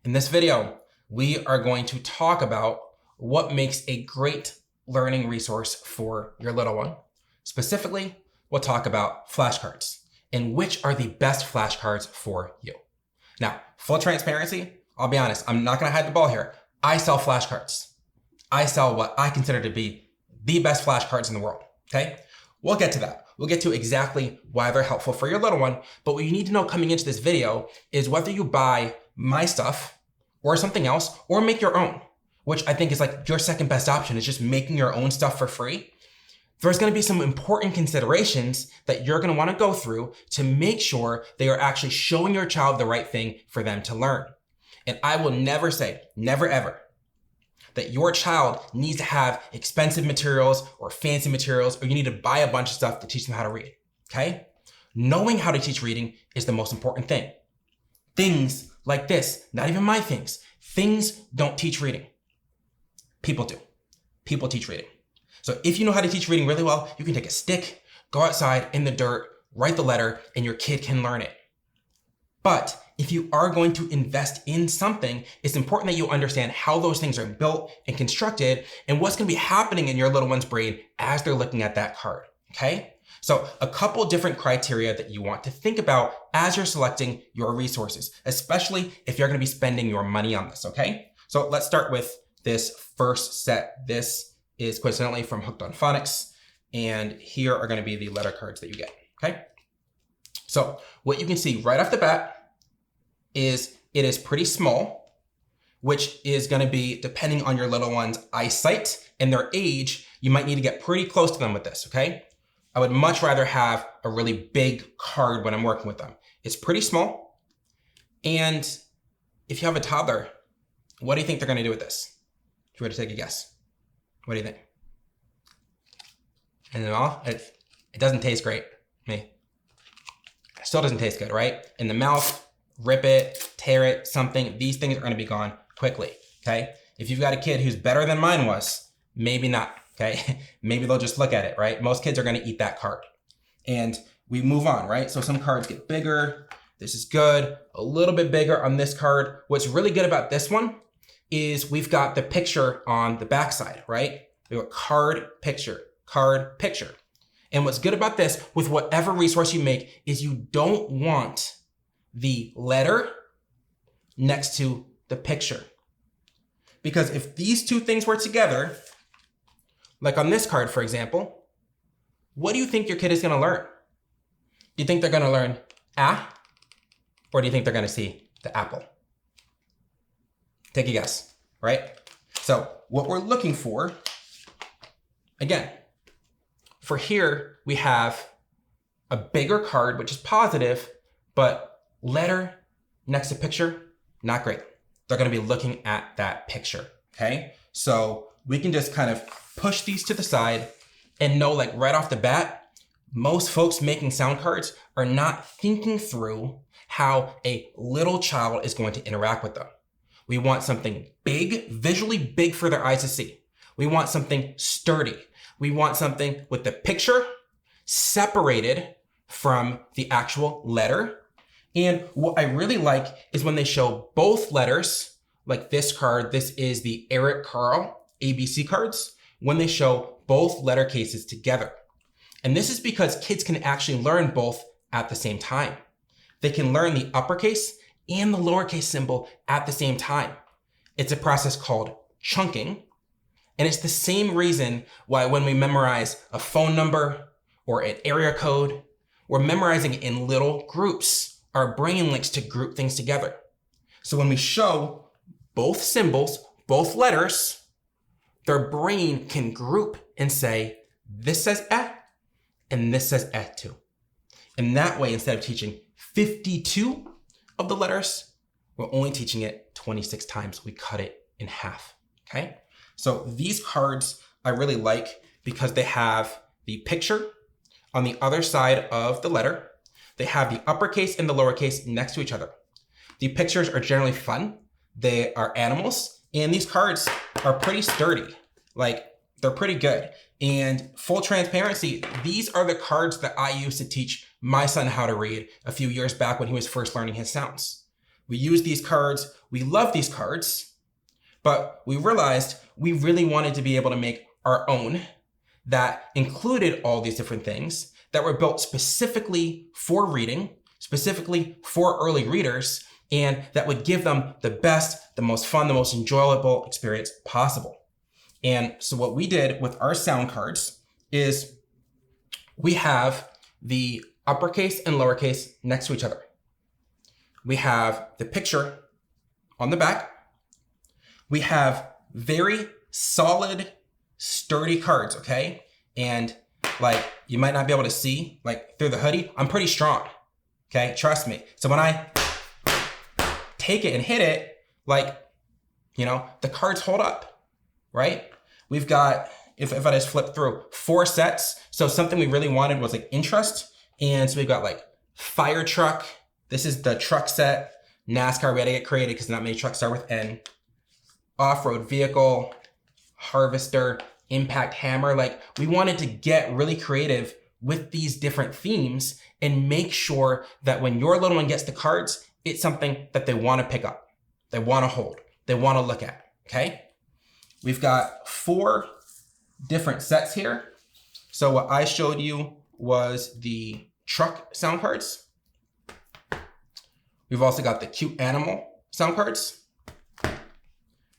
In this video, we are going to talk about what makes a great learning resource for your little one. Specifically, we'll talk about flashcards and which are the best flashcards for you. Now, full transparency, I'll be honest, I'm not gonna hide the ball here. I sell flashcards. I sell what I consider to be the best flashcards in the world, okay? We'll get to that. We'll get to exactly why they're helpful for your little one, but what you need to know coming into this video is whether you buy my stuff or something else, or make your own, which I think is like your second best option, is just making your own stuff for free. There's gonna be some important considerations that you're gonna wanna go through to make sure they are actually showing your child the right thing for them to learn. And I will never say, never ever, that your child needs to have expensive materials or fancy materials, or you need to buy a bunch of stuff to teach them how to read, okay? Knowing how to teach reading is the most important thing. Things like this, not even my things. Things don't teach reading. People do. People teach reading. So if you know how to teach reading really well, you can take a stick, go outside in the dirt, write the letter, and your kid can learn it. But if you are going to invest in something, it's important that you understand how those things are built and constructed and what's going to be happening in your little one's brain as they're looking at that card, okay? So a couple different criteria that you want to think about as you're selecting your resources, especially if you're going to be spending your money on this, okay? So let's start with this first set. This is coincidentally from Hooked on Phonics, and here are going to be the letter cards that you get, okay? So what you can see right off the bat is it is pretty small, which is going to be, depending on your little one's eyesight and their age, you might need to get pretty close to them with this, okay? I would much rather have a really big card when I'm working with them. It's pretty small. And if you have a toddler, what do you think they're going to do with this? If you were to take a guess, what do you think? And it doesn't taste great. It still doesn't taste good, right? In the mouth, rip it, tear it, something. These things are going to be gone quickly, okay? If you've got a kid who's better than mine was, maybe not. Okay, maybe they'll just look at it, right? Most kids are gonna eat that card. And we move on, right? So some cards get bigger. This is good. A little bit bigger on this card. What's really good about this one is we've got the picture on the backside, right? We have a card, picture, card, picture. And what's good about this, with whatever resource you make, is you don't want the letter next to the picture. Because if these two things were together, like on this card, for example, what do you think your kid is gonna learn? Do you think they're gonna learn ah, or do you think they're gonna see the apple? Take a guess, right? So what we're looking for, again, for here, we have a bigger card, which is positive, but letter next to picture, not great. They're gonna be looking at that picture, okay? So we can just kind of push these to the side and know, like right off the bat, most folks making sound cards are not thinking through how a little child is going to interact with them. We want something big, visually big for their eyes to see. We want something sturdy. We want something with the picture separated from the actual letter. And what I really like is when they show both letters, like this card. This is the Eric Carle ABC cards, when they show both letter cases together. And this is because kids can actually learn both at the same time. They can learn the uppercase and the lowercase symbol at the same time. It's a process called chunking. And it's the same reason why when we memorize a phone number or an area code, we're memorizing it in little groups. Our brain likes to group things together. So when we show both symbols, both letters, their brain can group and say, this says eh, and this says eh too. And that way, instead of teaching 52 of the letters, we're only teaching it 26 times. We cut it in half, okay? So these cards I really like because they have the picture on the other side of the letter. They have the uppercase and the lowercase next to each other. The pictures are generally fun. They are animals. And these cards are pretty sturdy. Like, they're pretty good. And full transparency, these are the cards that I used to teach my son how to read a few years back when he was first learning his sounds. We use these cards. We love these cards, but we realized we really wanted to be able to make our own that included all these different things that were built specifically for reading, specifically for early readers, and that would give them the best, the most fun, the most enjoyable experience possible. And so what we did with our sound cards is we have the uppercase and lowercase next to each other. We have the picture on the back. We have very solid, sturdy cards, okay? And like, you might not be able to see like through the hoodie. I'm pretty strong, okay? Trust me. So when I take it and hit it, like, you know, the cards hold up, right? We've got, if I just flip through, 4 sets. So something we really wanted was like interest. And so we've got like fire truck. This is the truck set. NASCAR, we had to get creative because not many trucks start with N. Off-road vehicle, harvester, impact hammer. Like, we wanted to get really creative with these different themes and make sure that when your little one gets the cards, it's something that they want to pick up, they want to hold, they want to look at, okay? We've got 4 different sets here. So what I showed you was the truck sound cards. We've also got the cute animal sound cards,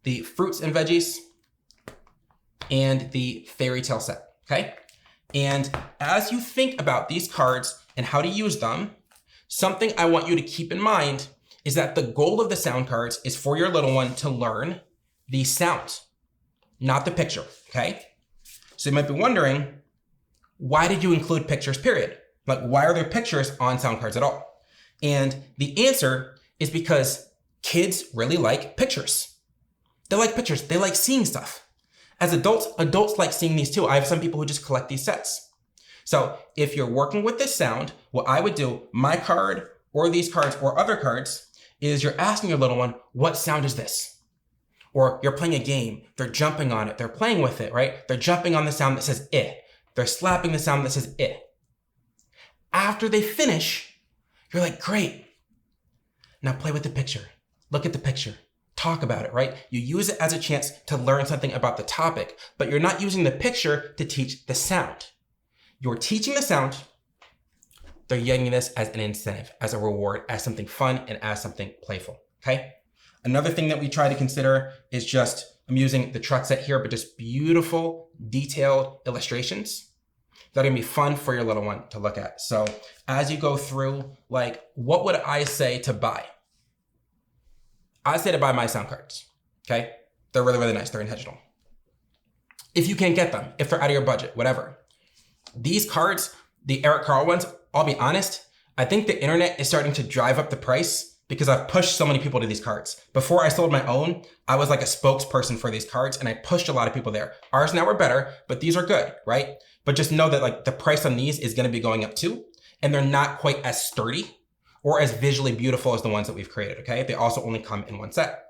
the fruits and veggies, and the fairy tale set, okay? And as you think about these cards and how to use them, something I want you to keep in mind is that the goal of the sound cards is for your little one to learn the sound, not the picture, okay? So you might be wondering, why did you include pictures, period? Like, why are there pictures on sound cards at all? And the answer is because kids really like pictures. They like pictures, they like seeing stuff. As adults like seeing these too. I have some people who just collect these sets. So if you're working with this sound, what I would do, my card or these cards or other cards, is you're asking your little one, what sound is this? Or you're playing a game, they're jumping on it, they're playing with it, right? They're jumping on the sound that says eh. They're slapping the sound that says eh. After they finish, you're like, great. Now play with the picture. Look at the picture. Talk about it, right? You use it as a chance to learn something about the topic, but you're not using the picture to teach the sound. You're teaching the sound. They're using this as an incentive, as a reward, as something fun, and as something playful, okay? Another thing that we try to consider is just, I'm using the truck set here, but just beautiful, detailed illustrations that are gonna be fun for your little one to look at. So as you go through, like, what would I say to buy? I say to buy my sound cards, okay? They're really, really nice, they're intentional. If you can't get them, if they're out of your budget, whatever. These cards, the Eric Carle ones, I'll be honest, I think the internet is starting to drive up the price because I've pushed so many people to these cards. Before I sold my own, I was like a spokesperson for these cards and I pushed a lot of people there. Ours now are better, but these are good, right? But just know that like the price on these is gonna be going up too, and they're not quite as sturdy or as visually beautiful as the ones that we've created, okay? They also only come in one set.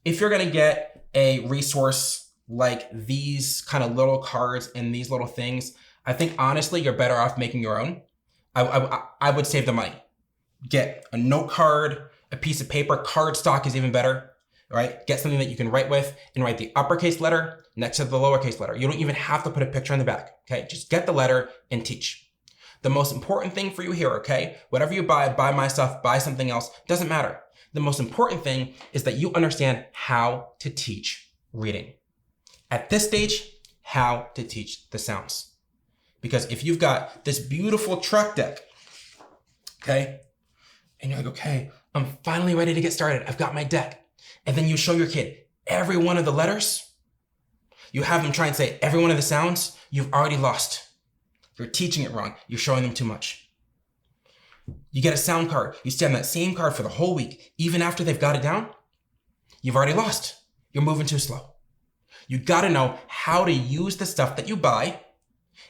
If you're gonna get a resource like these kind of little cards and these little things, I think honestly, you're better off making your own. I would save the money. Get a note card, a piece of paper, card stock is even better, right? Get something that you can write with and write the uppercase letter next to the lowercase letter. You don't even have to put a picture on the back, okay? Just get the letter and teach. The most important thing for you here, okay? Whatever you buy my stuff, buy something else, doesn't matter. The most important thing is that you understand how to teach reading. At this stage, how to teach the sounds. Because if you've got this beautiful truck deck, okay? And you're like, okay, I'm finally ready to get started. I've got my deck. And then you show your kid every one of the letters. You have them try and say every one of the sounds. You've already lost. You're teaching it wrong. You're showing them too much. You get a sound card. You stay on that same card for the whole week. Even after they've got it down, you've already lost. You're moving too slow. You gotta know how to use the stuff that you buy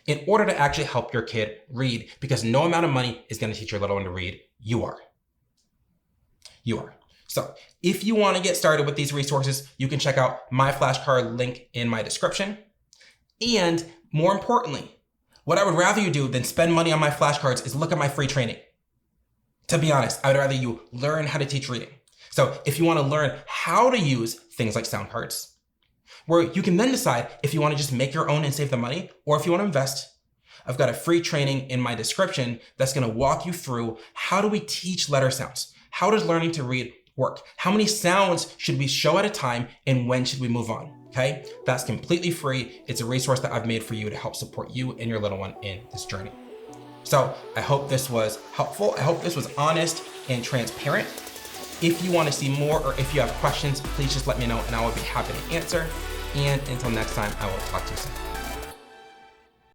in order to actually help your kid read, because no amount of money is gonna teach your little one to read. You are. You are. So if you wanna get started with these resources, you can check out my flashcard link in my description. And more importantly, what I would rather you do than spend money on my flashcards is look at my free training. To be honest, I would rather you learn how to teach reading. So if you want to learn how to use things like sound cards, where you can then decide if you want to just make your own and save the money, or if you want to invest, I've got a free training in my description that's going to walk you through how do we teach letter sounds? How does learning to read work? How many sounds should we show at a time, and when should we move on? Okay, that's completely free. It's a resource that I've made for you to help support you and your little one in this journey. So I hope this was helpful. I hope this was honest and transparent. If you want to see more, or if you have questions, please just let me know and I will be happy to answer. And until next time, I will talk to you soon.